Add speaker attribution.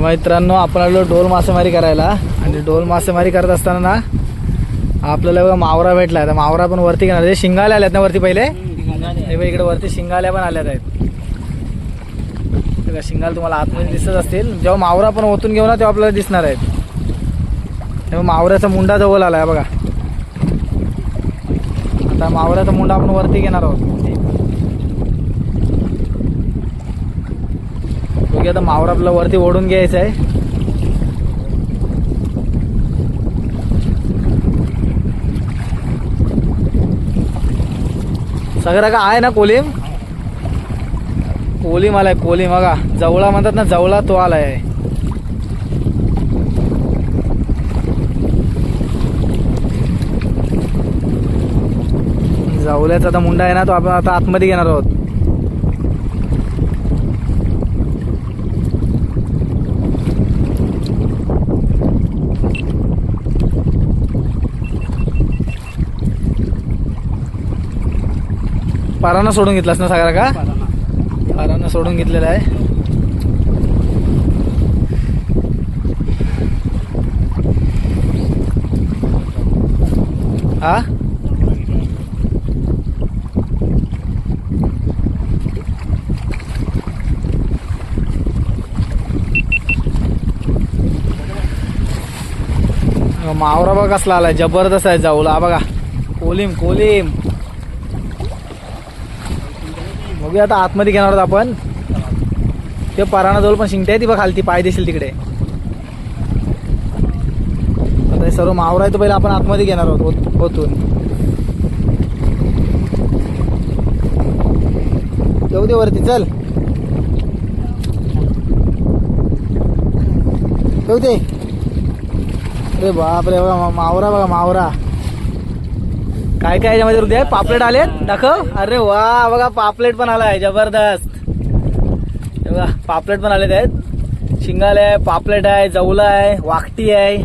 Speaker 1: मित्रांनो आपण आलो डोल मासेमारी करायला आणि डोल मासेमारी करत असताना ना आपल्याला बघा मावरा भेटला. तर मावरा पण वरती घेणार. शिंगाल्या आल्यात ना वरती पहिले. हे बघ इकडे वरती शिंगाल्या पण आल्यात आहेत. बघा शिंगाल तुम्हाला आतमध्ये दिसत असतील. जेव्हा मावरा पण ओतून घेऊ ना तेव्हा आपल्याला दिसणार आहेत. तेव्हा मावऱ्याचा मुंडा जवळ आलाय बघा. आता मावऱ्याचा मुंडा आपण वरती घेणार आहोत. बघूया आता मावरा आपला वरती ओढून घ्यायचा आहे. सगळं का आहे ना कोलिम. कोलिम आलाय. कोलिम बघा जवळा म्हणतात ना, जवळा तो आलाय. जवल्याचा आता मुंडा आहे ना तो आपण आता आतमध्ये घेणार आहोत. पारांना सोडून घेतलास ना सगळा का. पारांना सोडून घेतलेला आहे. हा मावरा बघा कसला आलाय. जबरदस्त आहे जाऊला बघा. कोलिम कोलिम. बघूया आता आतमध्ये घेणार आहोत आपण. ते पाराणा जवळ पण शिंगते ती बघ खालती पाय दिसेल तिकडे. आता हे सर्व मावरा आहे तो पहिले आपण आतमध्ये घेणार आहोत ओतून. येऊ दे वरती चल. येऊ दे. अरे बापरे बघा मावरा बघा मावरा. काय काय याच्यामध्ये हृदय पापलेट आलेत दाखव. अरे वा बघा पापलेट पण आलाय जबरदस्त. बघा पापलेट पण आलेत आहेत. शिंगाले आहे, पापलेट आहे, जवला आहे, वाकटी आहे.